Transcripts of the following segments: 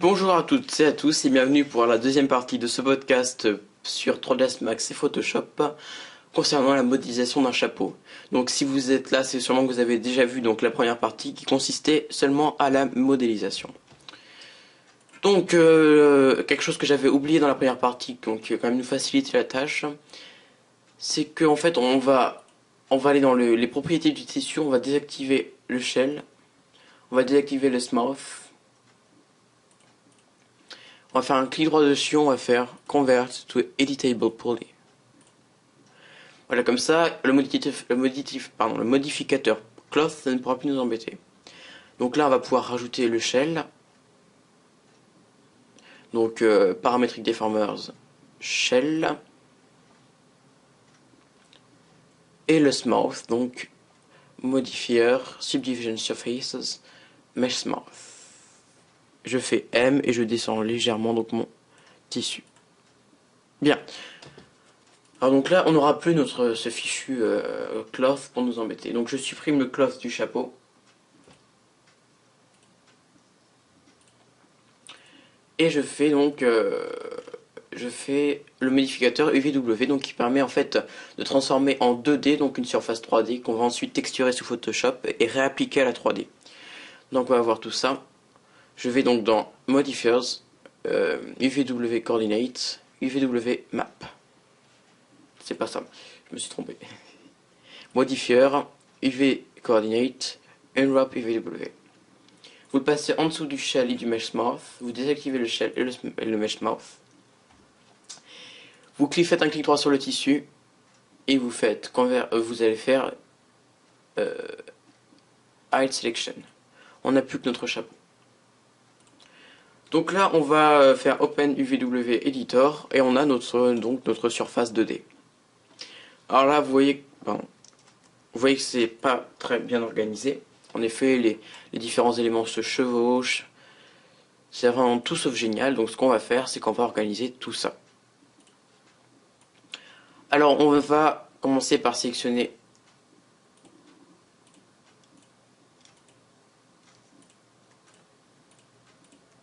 Bonjour à toutes et à tous et bienvenue pour la deuxième partie de ce podcast sur 3ds Max et Photoshop concernant la modélisation d'un chapeau. Donc si vous êtes là, c'est sûrement que vous avez déjà vu donc la première partie qui consistait seulement à la modélisation. Donc quelque chose que j'avais oublié dans la première partie, donc qui va quand même nous faciliter la tâche, c'est qu'en fait on va aller dans les propriétés du tissu, on va désactiver le shell, on va désactiver le smooth. On va faire un clic droit dessus, on va faire Convert to Editable Poly. Voilà, comme ça, le modificateur Cloth ça ne pourra plus nous embêter. Donc là, on va pouvoir rajouter le shell. Donc, Parametric Deformers, shell. Et le smooth, donc modifier, subdivision surfaces, mesh smooth. Je fais M et je descends légèrement donc mon tissu. Bien. Alors donc là, on n'aura plus ce fichu cloth pour nous embêter. Donc je supprime le cloth du chapeau. Et je fais donc le modificateur UVW donc qui permet en fait de transformer en 2D donc une surface 3D qu'on va ensuite texturer sous Photoshop et réappliquer à la 3D. Donc on va voir tout ça. Je vais donc dans Modifiers, UVW Coordinate, UVW Map. C'est pas ça, je me suis trompé. Modifier, UV Coordinate, Unwrap UVW. Vous le passez en dessous du shell et du mesh smooth, vous désactivez le shell et le mesh smooth. Vous faites un clic droit sur le tissu et vous allez faire Hide Selection. On n'a plus que notre chapeau. Donc là, on va faire Open UVW Editor et on a notre surface 2D. Alors là, vous voyez que c'est pas très bien organisé. En effet, les différents éléments se chevauchent. C'est vraiment tout sauf génial. Donc ce qu'on va faire, c'est qu'on va organiser tout ça. Alors on va commencer par sélectionner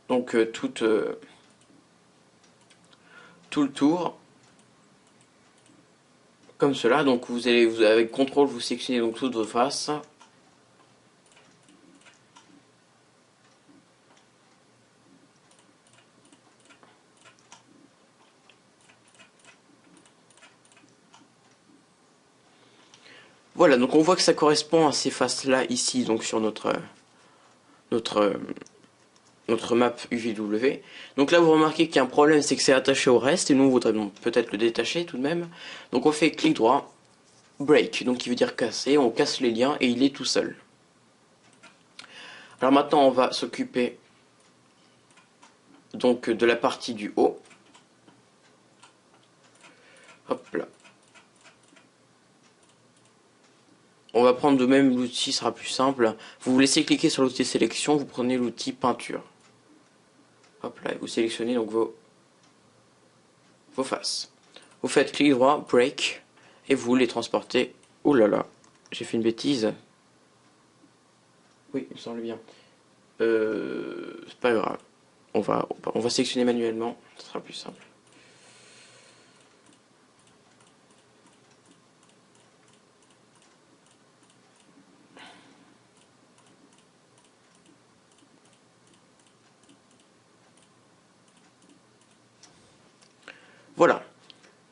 donc tout le tour comme cela. Donc vous avec CTRL vous sélectionnez donc toutes vos faces. Voilà, donc on voit que ça correspond à ces faces-là ici, donc sur notre map UVW. Donc là, vous remarquez qu'il y a un problème, c'est que c'est attaché au reste, et nous, on voudrait peut-être le détacher tout de même. Donc on fait clic droit, break, donc qui veut dire casser, on casse les liens, et il est tout seul. Alors maintenant, on va s'occuper donc de la partie du haut. Hop là. On va prendre de même l'outil, sera plus simple. Vous vous laissez cliquer sur l'outil sélection, vous prenez l'outil peinture. Hop là, et vous sélectionnez donc vos faces. Vous faites clic droit, break, et vous les transportez. Ouh là là, j'ai fait une bêtise. Oui, il me semble bien. C'est pas grave. On va sélectionner manuellement, ce sera plus simple. Voilà.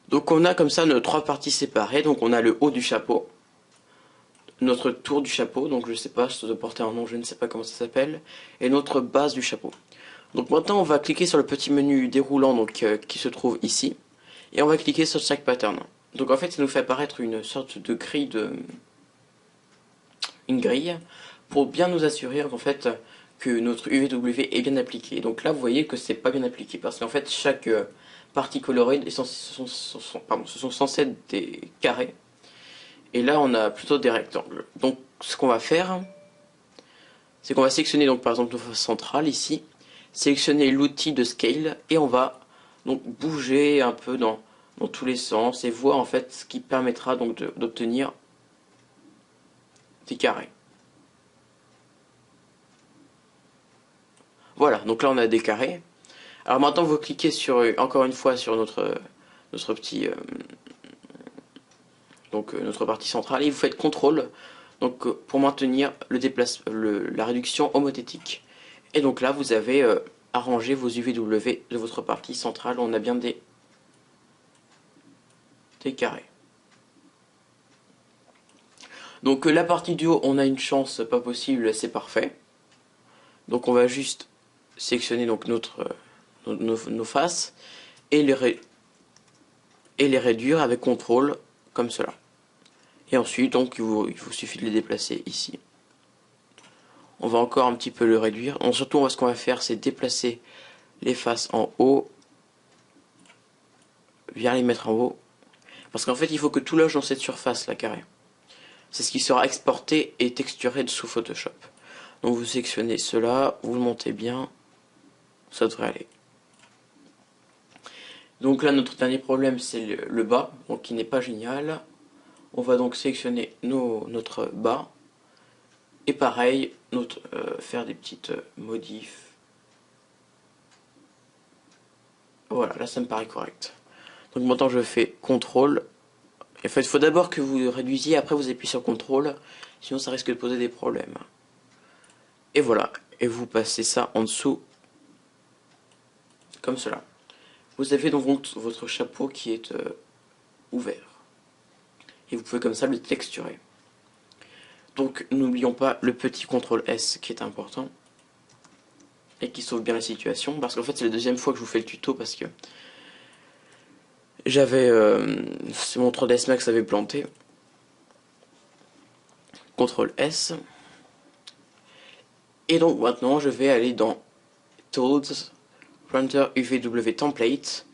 Donc on a comme ça nos trois parties séparées. Donc on a le haut du chapeau, notre tour du chapeau, donc je sais pas, ça doit porter un nom, je ne sais pas comment ça s'appelle, et notre base du chapeau. Donc maintenant on va cliquer sur le petit menu déroulant donc, qui se trouve ici, et on va cliquer sur chaque pattern. Donc en fait ça nous fait apparaître une sorte de grille une grille pour bien nous assurer en fait que notre UVW est bien appliqué. Donc là vous voyez que c'est pas bien appliqué parce qu'en fait chaque partie colorée ce sont censés être des carrés. Et là, on a plutôt des rectangles. Donc, ce qu'on va faire, c'est qu'on va sélectionner, donc, par exemple, notre face centrale, ici, sélectionner l'outil de scale, et on va donc bouger un peu dans tous les sens, et voir, en fait, ce qui permettra donc d'obtenir des carrés. Voilà, donc là on a des carrés. Alors maintenant vous cliquez sur encore une fois sur notre petit notre partie centrale et vous faites CTRL donc pour maintenir la réduction homothétique. Et donc là vous avez arrangé vos UVW de votre partie centrale. On a bien des carrés. Donc la partie du haut, on a une chance pas possible, c'est parfait. Donc on va juste sélectionner donc nos faces et les réduire avec CTRL comme cela. Et ensuite donc il vous suffit de les déplacer ici. On va encore un petit peu le réduire. Surtout ce qu'on va faire, c'est déplacer les faces en haut, bien les mettre en haut. Parce qu'en fait il faut que tout loge dans cette surface là carré. C'est ce qui sera exporté et texturé sous Photoshop. Donc vous sélectionnez cela, vous le montez bien, ça devrait aller. Donc là notre dernier problème c'est le bas, donc qui n'est pas génial. On va donc sélectionner notre bas. Et pareil, faire des petites modifs. Voilà, là ça me paraît correct. Donc maintenant je fais CTRL. En fait, il faut d'abord que vous réduisiez, après vous appuyez sur CTRL, sinon ça risque de poser des problèmes. Et voilà, et vous passez ça en dessous, comme cela. Vous avez donc votre chapeau qui est ouvert. Et vous pouvez comme ça le texturer. Donc n'oublions pas le petit CTRL S qui est important. Et qui sauve bien la situation. Parce qu'en fait c'est la deuxième fois que je vous fais le tuto parce que j'avais... mon 3ds Max avait planté. CTRL S. Et donc maintenant je vais aller dans Tools, Render UVW Template.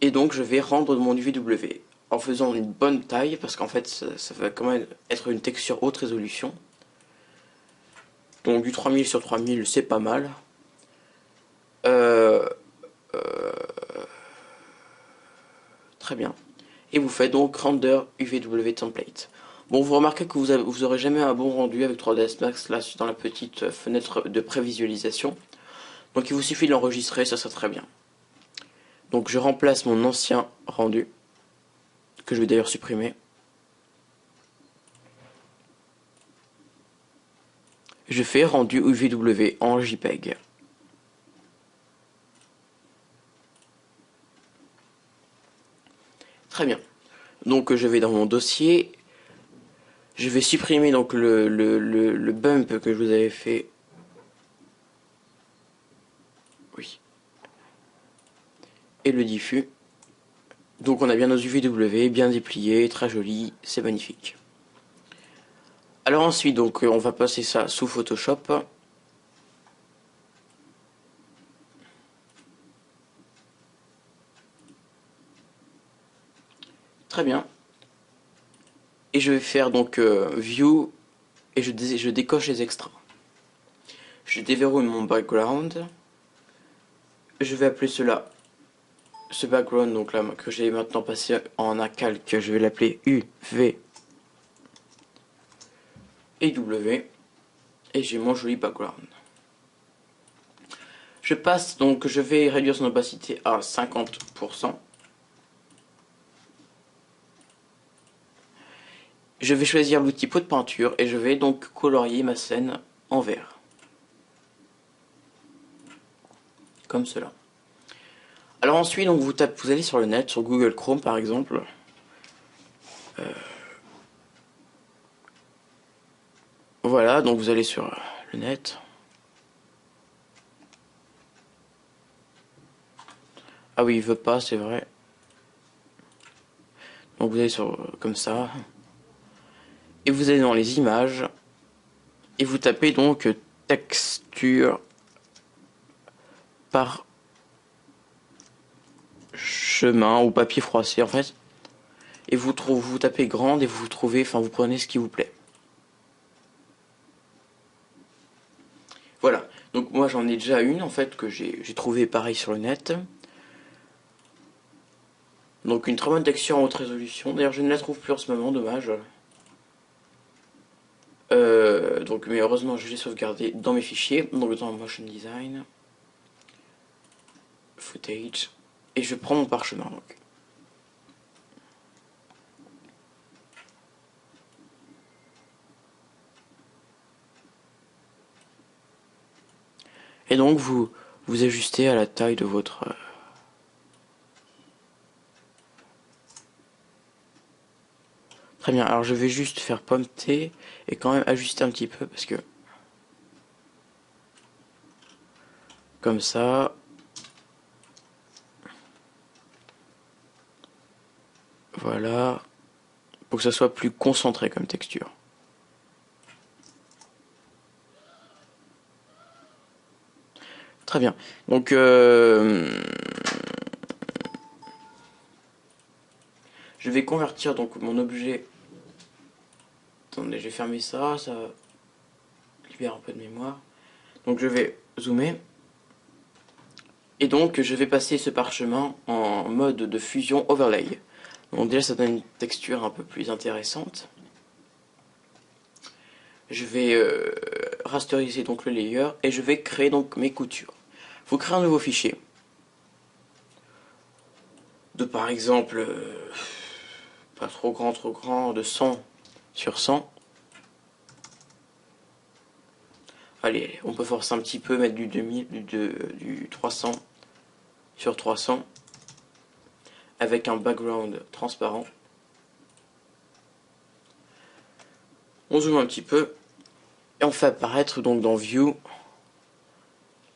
Et donc je vais rendre mon UVW en faisant une bonne taille, parce qu'en fait ça va quand même être une texture haute résolution. Donc du 3000 sur 3000 c'est pas mal. Très bien. Et vous faites donc Render UVW Template. Bon, vous remarquez que vous aurez jamais un bon rendu avec 3ds Max là dans la petite fenêtre de prévisualisation. Donc il vous suffit de l'enregistrer, ça sera très bien. Donc je remplace mon ancien rendu, que je vais d'ailleurs supprimer. Je fais rendu UVW en JPEG. Très bien. Donc je vais dans mon dossier. Je vais supprimer donc le bump que je vous avais fait. Oui. Et le diffus. Donc on a bien nos UVW, bien dépliés, très joli, c'est magnifique. Alors ensuite, donc on va passer ça sous Photoshop. Très bien. Et je vais faire donc View et je décoche les extras. Je déverrouille mon background. Je vais appeler ce background donc là que j'ai maintenant passé en un calque, je vais l'appeler U, V et W. Et j'ai mon joli background. Je vais réduire son opacité à 50%. Je vais choisir l'outil pot de peinture et je vais donc colorier ma scène en vert. Comme cela. Alors ensuite, donc vous allez sur le net, sur Google Chrome par exemple. Voilà, donc vous allez sur le net. Ah oui, il veut pas, c'est vrai. Donc vous allez sur comme ça. Et vous allez dans les images. Et vous tapez donc texture par chemin ou papier froissé en fait. Et vous tapez grande et vous prenez ce qui vous plaît. Voilà, donc moi j'en ai déjà une en fait que j'ai trouvé pareil sur le net. Donc une très bonne texture en haute résolution. D'ailleurs je ne la trouve plus en ce moment, dommage. Mais heureusement je l'ai sauvegardé dans mes fichiers, donc dans Motion Design. footage, et je prends mon parchemin. Donc. Et donc vous ajustez à la taille de votre... Très bien, alors je vais juste faire pomme thé et quand même ajuster un petit peu parce que... Comme ça... Voilà. Pour que ça soit plus concentré comme texture. Très bien. Donc... je vais convertir donc mon objet... Attendez, je vais fermer ça, ça libère un peu de mémoire. Donc je vais zoomer. Et donc je vais passer ce parchemin en mode de fusion overlay. Donc déjà ça donne une texture un peu plus intéressante. Je vais rasteriser donc le layer et je vais créer donc mes coutures. Vous créez un nouveau fichier. De par exemple, pas trop grand, de 100 sur 100. Allez, on peut forcer un petit peu, mettre du 2000, du 300 sur 300. Avec un background transparent. On zoome un petit peu. Et on fait apparaître donc dans View,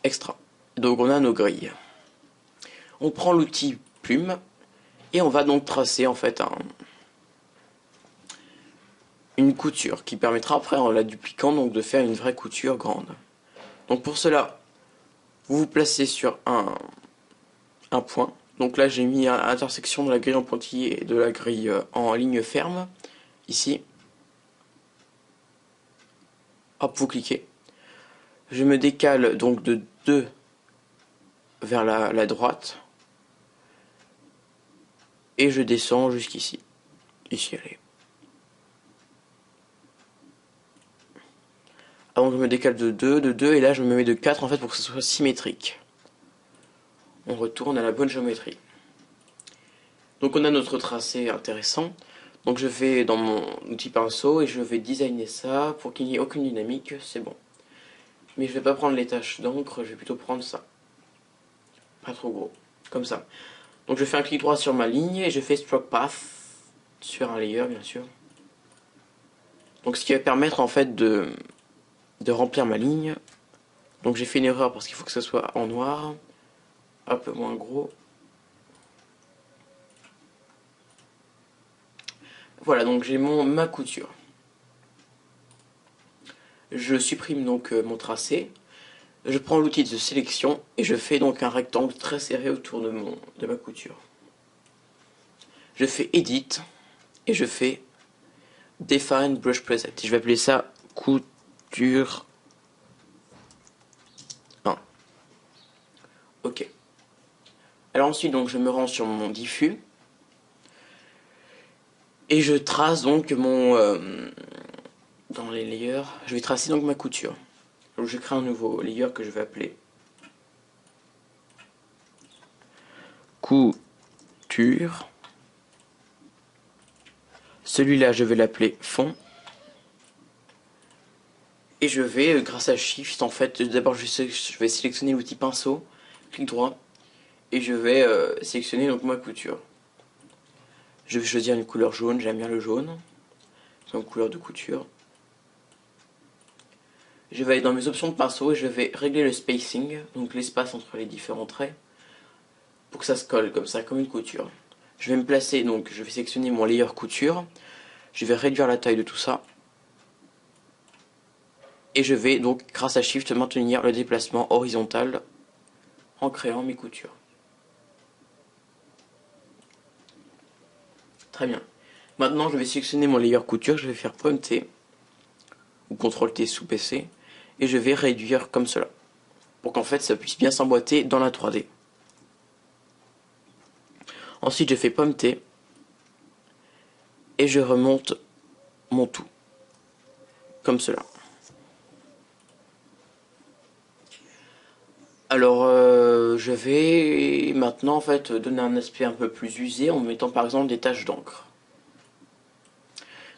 Extra. Donc on a nos grilles. On prend l'outil plume. Et on va donc tracer en fait une couture qui permettra après en la dupliquant donc de faire une vraie couture grande. Donc pour cela, vous vous placez sur un point. Donc là j'ai mis à l'intersection de la grille en pointillé et de la grille en ligne ferme. Ici. Hop, vous cliquez. Je me décale donc de 2 vers la droite. Et je descends jusqu'ici. Ici, allez. Alors je me décale de 2, et là je me mets de 4 en fait pour que ce soit symétrique. On retourne à la bonne géométrie. Donc on a notre tracé intéressant. Donc je vais dans mon outil pinceau et je vais designer ça pour qu'il n'y ait aucune dynamique, c'est bon. Mais je vais pas prendre les taches d'encre, je vais plutôt prendre ça. Pas trop gros, comme ça. Donc je fais un clic droit sur ma ligne et je fais Stroke Path sur un layer bien sûr. Donc ce qui va permettre en fait de remplir ma ligne. Donc j'ai fait une erreur parce qu'il faut que ça soit en noir. Un peu moins gros. Voilà, donc j'ai ma couture. Je supprime donc mon tracé. Je prends l'outil de sélection et je fais donc un rectangle très serré autour de ma couture. Je fais Edit et je fais Define Brush Preset. Je vais appeler ça couture 1. Ok. Alors ensuite donc je me rends sur mon diffus et je trace donc dans les layers, je vais tracer donc ma couture. Donc je crée un nouveau layer que je vais appeler couture. Celui-là je vais l'appeler fond. Et je vais, grâce à Shift, en fait, d'abord je vais sélectionner l'outil pinceau, clic droit, et je vais sélectionner donc ma couture. Je vais choisir une couleur jaune, j'aime bien le jaune, comme couleur de couture. Je vais aller dans mes options de pinceau et je vais régler le spacing, donc l'espace entre les différents traits, pour que ça se colle comme ça, comme une couture. Je vais me placer, donc je vais sélectionner mon layer couture, je vais réduire la taille de tout ça, et je vais donc, grâce à Shift, maintenir le déplacement horizontal en créant mes coutures. Très bien. Maintenant, je vais sélectionner mon layer couture, je vais faire Pomme T, ou CTRL T sous PC, et je vais réduire comme cela, pour qu'en fait ça puisse bien s'emboîter dans la 3D. Ensuite, je fais Pomme T, et je remonte mon tout, comme cela. Alors, je vais maintenant en fait donner un aspect un peu plus usé en mettant par exemple des taches d'encre.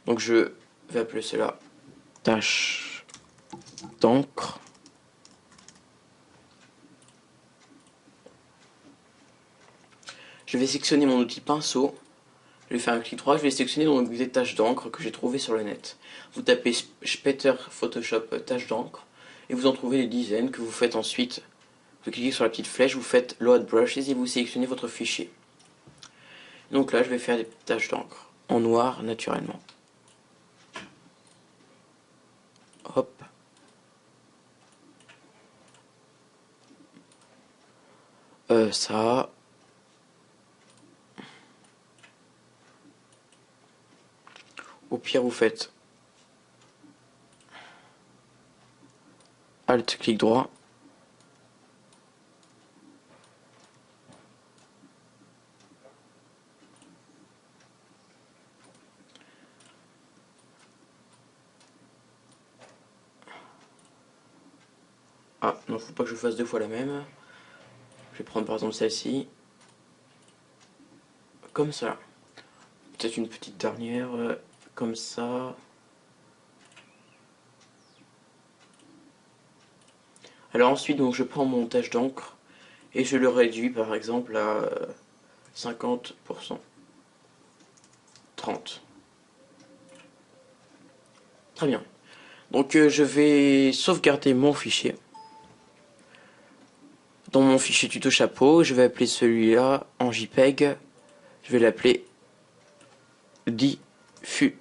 Donc je vais appeler cela tache d'encre. Je vais sélectionner mon outil pinceau. Je vais faire un clic droit, je vais sélectionner donc des taches d'encre que j'ai trouvées sur le net. Vous tapez Spetter Photoshop tache d'encre et vous en trouvez des dizaines que vous faites ensuite. Vous cliquez sur la petite flèche, vous faites Load Brushes et vous sélectionnez votre fichier. Donc là, je vais faire des taches d'encre en noir naturellement. Hop. Ça. Au pire, vous faites Alt, clic droit. Ah, non, faut pas que je fasse deux fois la même. Je vais prendre par exemple celle-ci. Comme ça. Peut-être une petite dernière. Comme ça. Alors ensuite, donc, je prends mon tache d'encre et je le réduis par exemple à 50%. 30. Très bien. Donc je vais sauvegarder mon fichier. Dans mon fichier tuto chapeau, je vais appeler celui-là en JPEG. Je vais l'appeler diffus.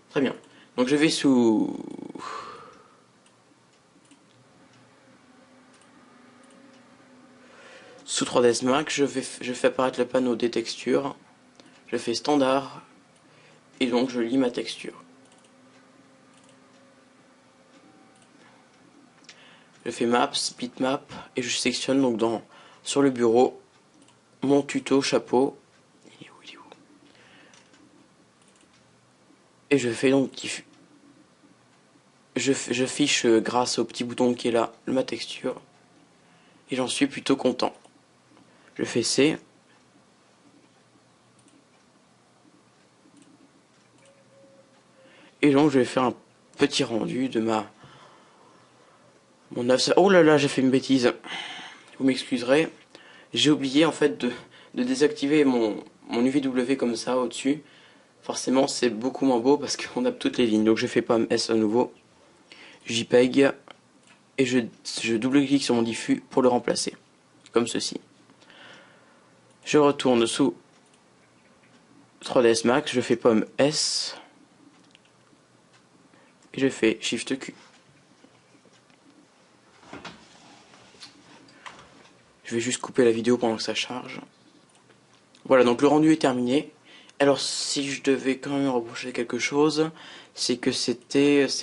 Très bien. Donc je vais sous 3ds Max, je fais apparaître le panneau des textures. Je fais standard et donc je lis ma texture. Je fais Maps, Bitmap et je sélectionne donc sur le bureau mon tuto chapeau. Il est où, il est où? Et je fais donc diffus. Je fiche grâce au petit bouton qui est là ma texture et j'en suis plutôt content. Je fais C. Et donc je vais faire un petit rendu de mon 9. Oh là là, j'ai fait une bêtise. Vous m'excuserez. J'ai oublié en fait de désactiver mon UVW comme ça au-dessus. Forcément c'est beaucoup moins beau parce qu'on a toutes les lignes. Donc je fais pas S à nouveau. JPEG. Et je double-clique sur mon diffus pour le remplacer. Comme ceci. Je retourne sous 3ds Max. Je fais pomme S. Et je fais Shift Q. Je vais juste couper la vidéo pendant que ça charge. Voilà, donc le rendu est terminé. Alors si je devais quand même reprocher quelque chose, c'est que c'est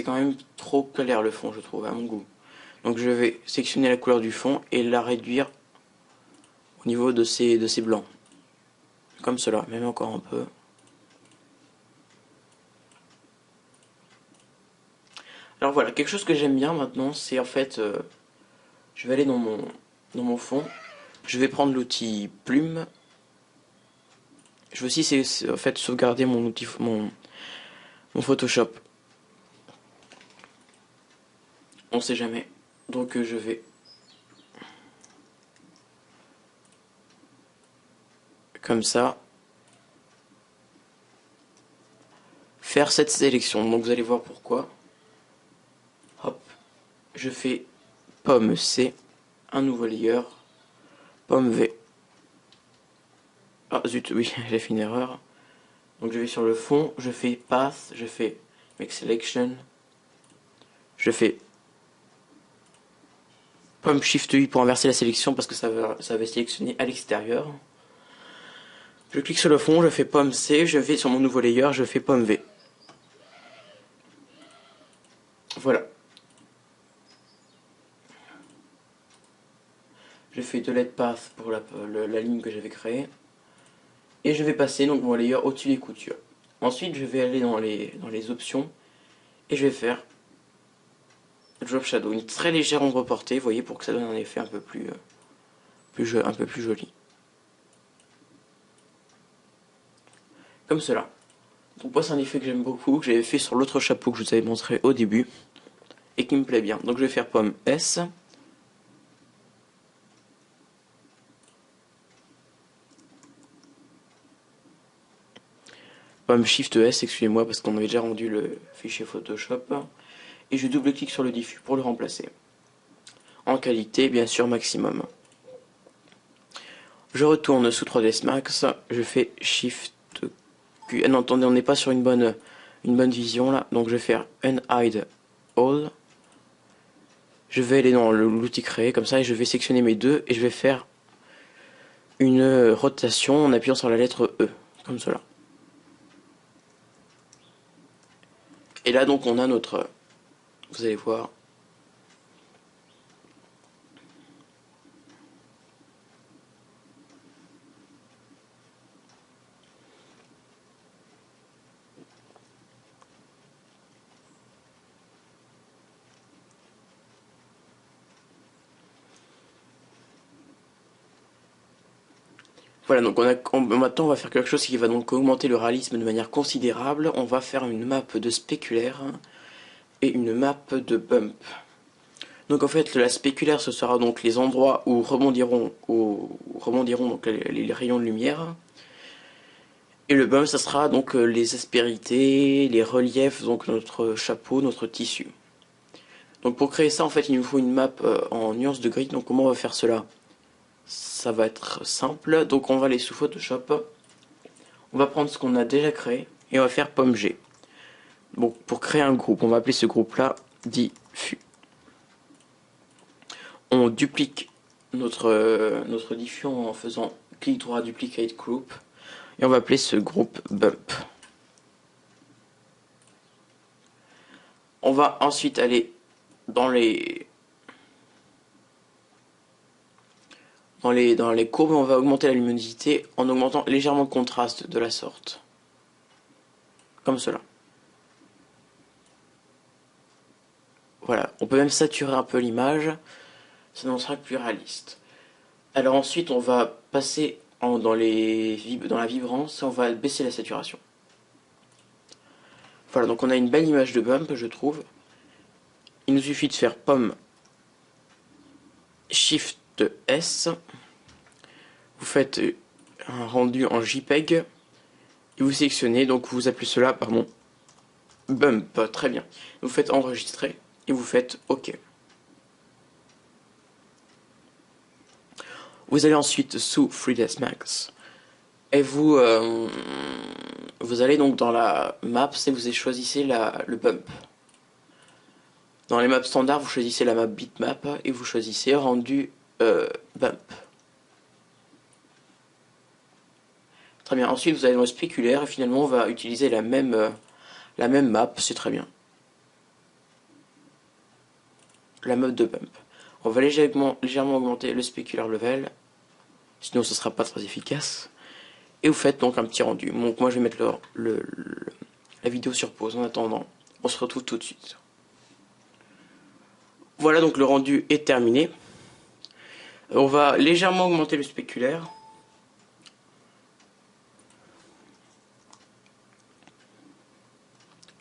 quand même trop clair le fond, je trouve, à mon goût. Donc je vais sélectionner la couleur du fond et la réduire au niveau de ces blancs. Comme cela, même encore un peu. Alors voilà, quelque chose que j'aime bien maintenant, c'est en fait, je vais aller dans mon fond. Je vais prendre l'outil plume. Je veux aussi en fait sauvegarder mon outil, mon Photoshop. On sait jamais. Donc je vais comme ça faire cette sélection. Donc vous allez voir pourquoi. Hop, je fais pomme C, un nouveau layer, pomme V. Ah zut, oui, j'ai fait une erreur. Donc je vais sur le fond, je fais Path, je fais Make Selection, je fais pomme Shift U pour inverser la sélection parce que ça va sélectionner à l'extérieur. Je clique sur le fond, je fais pomme C, je vais sur mon nouveau layer, je fais pomme V. Voilà. Je fais delete path pour la ligne que j'avais créée. Et je vais passer donc mon layer au-dessus des coutures. Ensuite, je vais aller dans les options et je vais faire Drop Shadow, une très légère ombre portée, vous voyez, pour que ça donne un effet un peu plus joli. Comme cela. Donc moi c'est un effet que j'aime beaucoup, que j'avais fait sur l'autre chapeau que je vous avais montré au début, et qui me plaît bien. Donc je vais faire pomme S. Pomme Shift S, excusez-moi, parce qu'on avait déjà rendu le fichier Photoshop. Et je double-clique sur le diffus pour le remplacer. En qualité, bien sûr, maximum. Je retourne sous 3ds Max, je fais Shift Q. Ah non, attendez, on n'est pas sur une bonne vision là. Donc je vais faire Unhide All. Je vais aller dans l'outil créé comme ça et je vais sectionner mes deux et je vais faire une rotation en appuyant sur la lettre E, comme cela. Et là donc on a notre, vous allez voir, voilà, donc maintenant on va faire quelque chose qui va donc augmenter le réalisme de manière considérable. On va faire une map de spéculaire et une map de bump. Donc en fait la spéculaire ce sera donc les endroits où rebondiront donc les rayons de lumière. Et le bump ça sera donc les aspérités, les reliefs, donc notre chapeau, notre tissu. Donc pour créer ça en fait il nous faut une map en nuances de gris. Donc comment on va faire cela? Ça va être simple, donc on va aller sous Photoshop, on va prendre ce qu'on a déjà créé et on va faire pomme G. Bon, pour créer un groupe, on va appeler ce groupe là diffus. On duplique notre diffus en faisant clic droit duplicate group et on va appeler ce groupe bump. On va ensuite aller dans les courbes, on va augmenter la luminosité en augmentant légèrement le contraste de la sorte. Comme cela. Voilà, on peut même saturer un peu l'image, ça nous sera plus réaliste. Alors ensuite, on va passer dans la vibrance, on va baisser la saturation. Voilà, donc on a une belle image de bump, je trouve. Il nous suffit de faire pomme Shift S. Vous faites un rendu en JPEG et vous sélectionnez, donc vous appelez cela, pardon, bump, très bien. Vous faites enregistrer et vous faites OK. Vous allez ensuite sous 3ds Max et vous allez donc dans la map et vous choisissez le bump. Dans les maps standards, vous choisissez la map bitmap et vous choisissez rendu bump. Très bien. Ensuite, vous allez dans le spéculaire et finalement, on va utiliser la même map. C'est très bien. La map de bump. On va légèrement augmenter le spéculaire level. Sinon, ce ne sera pas très efficace. Et vous faites donc un petit rendu. Donc, moi, je vais mettre la vidéo sur pause en attendant. On se retrouve tout de suite. Voilà, donc le rendu est terminé. On va légèrement augmenter le spéculaire.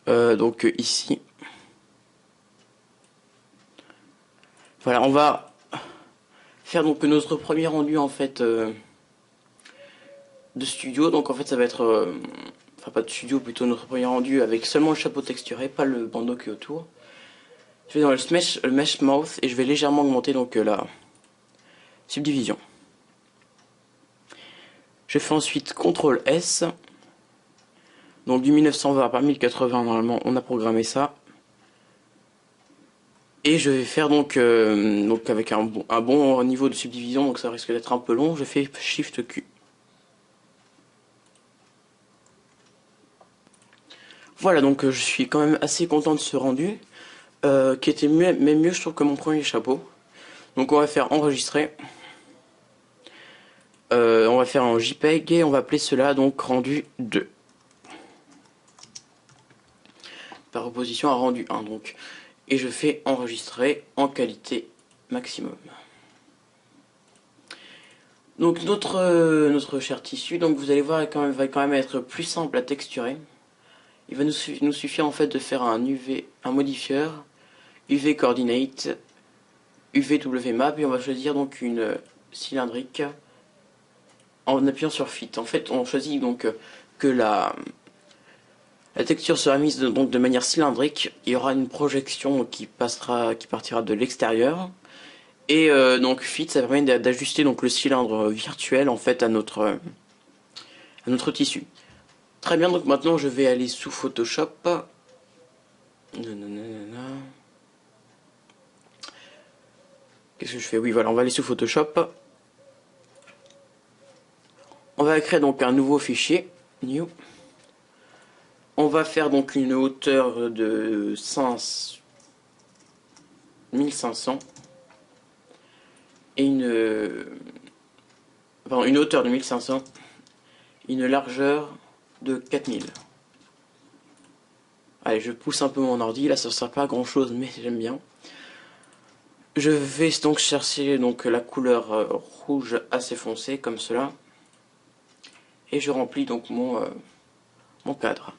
Donc ici. Voilà, on va faire donc notre premier rendu en fait de studio. Donc en fait ça va être, enfin pas de studio, plutôt notre premier rendu avec seulement le chapeau texturé, pas le bandeau qui est autour. Je vais dans le mesh mouth et je vais légèrement augmenter donc la subdivision. Je fais ensuite CTRL S. Donc du 1920 par 1080 normalement on a programmé ça. Et je vais faire donc avec un bon niveau de subdivision, donc ça risque d'être un peu long, je fais Shift Q. Voilà, donc je suis quand même assez content de ce rendu, qui était même mieux je trouve que mon premier chapeau. Donc on va faire enregistrer. On va faire un JPEG et on va appeler cela donc rendu 2. par opposition à rendu 1 donc. Et je fais enregistrer en qualité maximum. Donc notre cher tissu, donc vous allez voir, va quand même être plus simple à texturer. Il va nous suffire en fait de faire un modifieur UV coordinate UVWMap et on va choisir donc une cylindrique en appuyant sur Fit. En fait, on choisit donc que la texture sera mise donc de manière cylindrique. Il y aura une projection qui partira de l'extérieur. Et donc Fit, ça permet d'ajuster donc le cylindre virtuel en fait à notre tissu. Très bien, donc maintenant je vais aller sous Photoshop. Qu'est-ce que je fais? Oui, voilà, on va aller sous Photoshop. On va créer donc un nouveau fichier, new. On va faire donc une hauteur de 1500 et une hauteur de 1500, une largeur de 4000. Allez, je pousse un peu mon ordi, là ça ne sert pas à grand chose mais j'aime bien. Je vais donc chercher donc la couleur rouge assez foncée comme cela. Et je remplis donc mon cadre.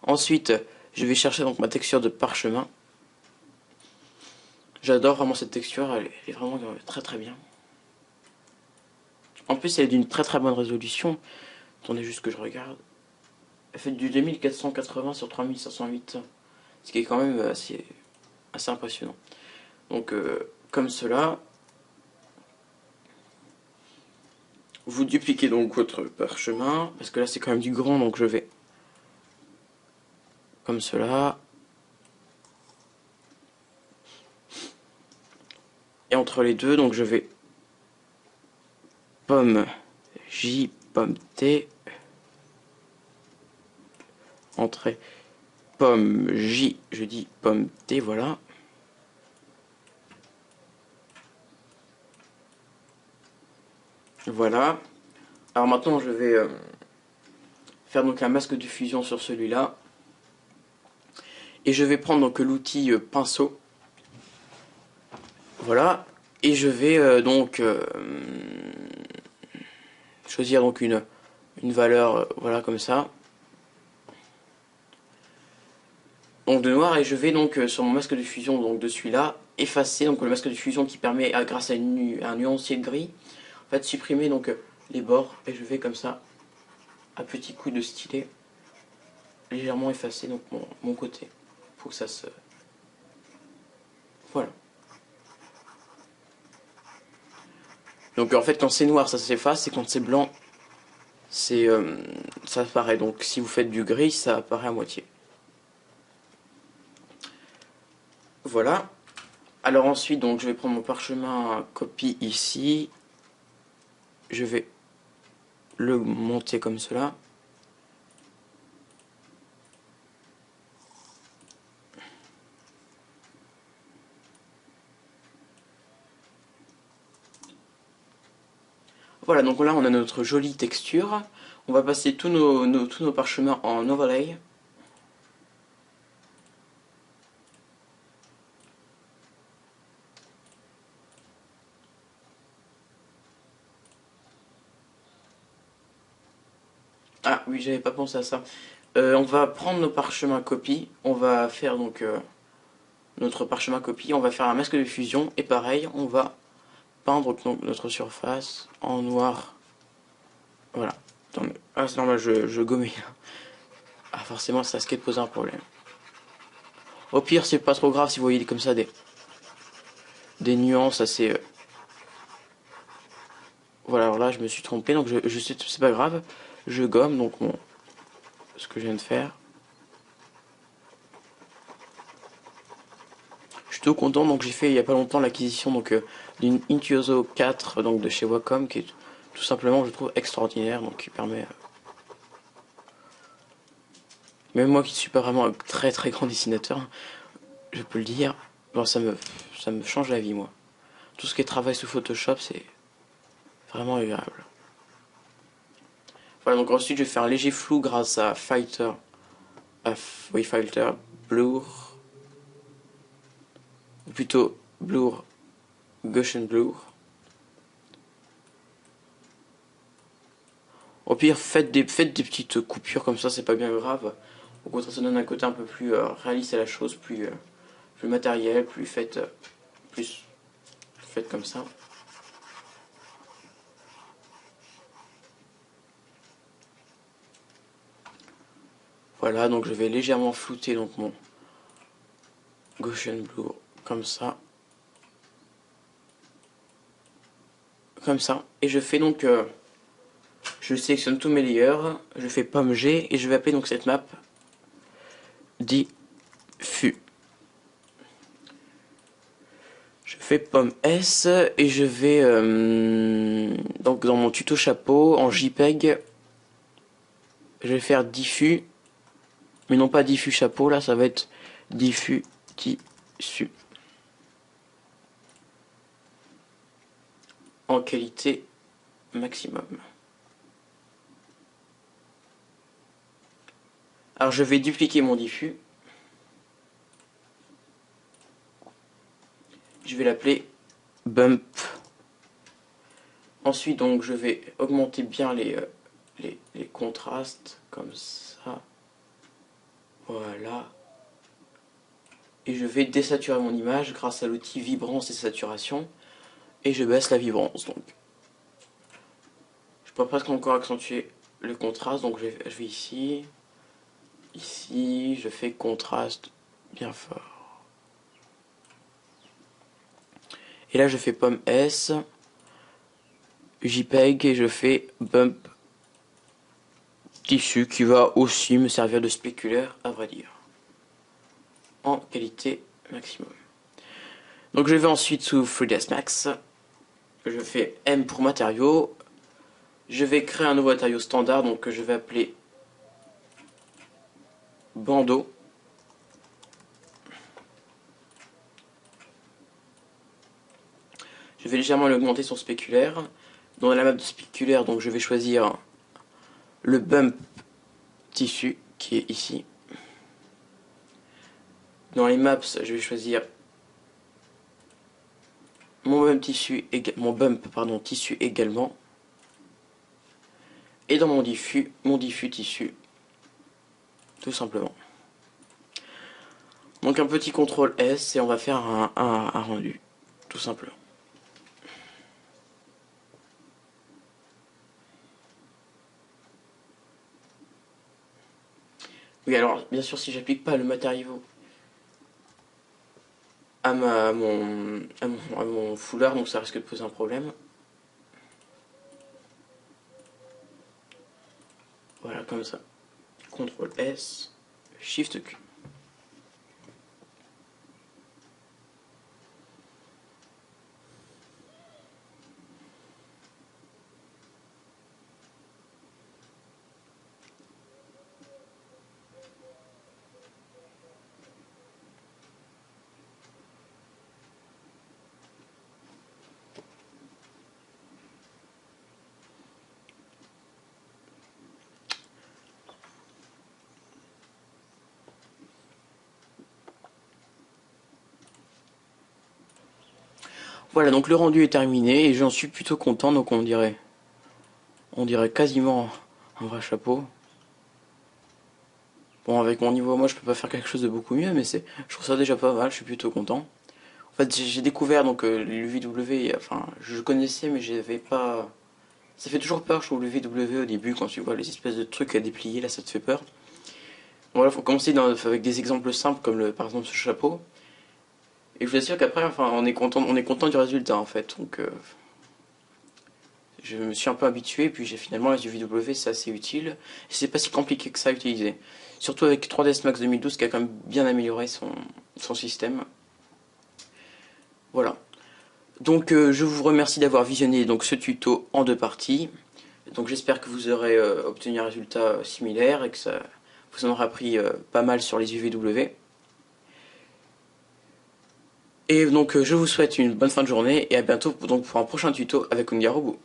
Ensuite, je vais chercher donc ma texture de parchemin. J'adore vraiment cette texture, elle est vraiment très très bien. En plus, elle est d'une très très bonne résolution. Attendez juste que je regarde. Elle fait du 2480 sur 3508, ce qui est quand même assez impressionnant. Donc, comme cela, vous dupliquez donc votre parchemin, parce que là c'est quand même du grand, donc je vais comme cela. Et entre les deux, donc je vais pomme J, pomme T, entrée pomme J, je dis pomme T, voilà. Voilà. Alors maintenant je vais faire donc un masque de fusion sur celui-là. Et je vais prendre donc l'outil pinceau. Voilà. Et je vais donc choisir donc une valeur, voilà comme ça. Donc de noir, et je vais donc sur mon masque de fusion donc de celui-là effacer donc le masque de fusion qui permet grâce à un nuancier de gris en fait supprimer donc les bords, et je vais comme ça à petits coups de stylet légèrement effacer donc mon côté pour que ça se voilà. Donc en fait quand c'est noir ça s'efface, et quand c'est blanc ça apparaît. Donc si vous faites du gris ça apparaît à moitié. Voilà. Alors ensuite donc je vais prendre mon parchemin copie ici. Je vais le monter comme cela. Voilà, donc là on a notre jolie texture. On va passer tous nos parchemins en overlay. Ah oui, j'avais pas pensé à ça. On va prendre nos parchemins copies. On va faire donc notre parchemin copie. On va faire un masque de fusion. Et pareil, on va peindre donc notre surface en noir. Voilà. Attendez. Ah, c'est normal, je gommais. Ah, forcément, ça risque de poser un problème. Au pire, c'est pas trop grave si vous voyez comme ça des nuances assez. Voilà, alors là, je me suis trompé, donc je sais, c'est pas grave. Je gomme donc ce que je viens de faire. Je suis tout content, donc j'ai fait il y a pas longtemps l'acquisition donc d'une Intuoso 4 donc de chez Wacom, qui est tout simplement, je trouve, extraordinaire, donc qui permet. Même moi qui ne suis pas vraiment un très très grand dessinateur, je peux le dire, bon, ça me change la vie, moi. Tout ce qui est travail sous Photoshop, c'est vraiment agréable. Voilà, donc ensuite je vais faire un léger flou grâce à Fighter Blur, ou plutôt Blur, Gaussian Blur. Au pire, faites des petites coupures comme ça, c'est pas bien grave. Au contraire, ça donne un côté un peu plus réaliste à la chose, plus matériel, plus faites comme ça. Voilà, donc je vais légèrement flouter donc mon Gaussian Blur comme ça. Comme ça. Et je fais donc... je sélectionne tous mes layers, je fais pomme G et je vais appeler donc cette map diffus. Je fais pomme S et je vais donc dans mon tuto chapeau en JPEG, je vais faire diffus, mais non pas diffus chapeau, là ça va être diffus tissu en qualité maximum. Alors je vais dupliquer mon diffus. Je vais l'appeler bump. Ensuite donc je vais augmenter bien les contrastes comme ça. Voilà. Et je vais désaturer mon image grâce à l'outil vibrance et saturation. Et je baisse la vibrance donc. Je peux presque encore accentuer le contraste, donc je vais ici. Ici, je fais contraste bien fort. Et là, je fais pomme S, JPEG et je fais bump tissu qui va aussi me servir de spéculaire, à vrai dire, en qualité maximum. Donc je vais ensuite sous 3ds Max, je fais M pour matériaux, je vais créer un nouveau matériau standard, donc que je vais appeler bandeau. Je vais légèrement l'augmenter sur spéculaire. Dans la map de spéculaire, donc je vais choisir le bump tissu qui est ici. Dans les maps, je vais choisir mon bump tissu également. Et dans mon diffus tissu, tout simplement. Donc un petit CTRL S et on va faire un rendu, tout simplement. Oui, alors bien sûr, si j'applique pas le matériau à mon foulard, donc ça risque de poser un problème. Voilà, comme ça. CTRL S, SHIFT Q. Voilà, donc le rendu est terminé et j'en suis plutôt content, donc on dirait quasiment un vrai chapeau. Bon, avec mon niveau, moi je peux pas faire quelque chose de beaucoup mieux, mais je trouve ça déjà pas mal, je suis plutôt content. En fait, j'ai découvert donc le VW, enfin, je connaissais, mais j'avais pas. Ça fait toujours peur, je trouve, le VW au début, quand tu vois les espèces de trucs à déplier, là ça te fait peur. Voilà, faut commencer avec des exemples simples, comme par exemple ce chapeau. Et je vous assure qu'après, enfin, on est content du résultat en fait. Donc, je me suis un peu habitué, puis finalement, les UVW c'est assez utile. Et c'est pas si compliqué que ça à utiliser. Surtout avec 3ds Max 2012 qui a quand même bien amélioré son système. Voilà. Donc, je vous remercie d'avoir visionné donc, ce tuto en 2 parties. Donc, j'espère que vous aurez obtenu un résultat similaire et que ça vous en aura appris pas mal sur les UVW. Et donc je vous souhaite une bonne fin de journée et à bientôt donc, pour un prochain tuto avec Ungarobot.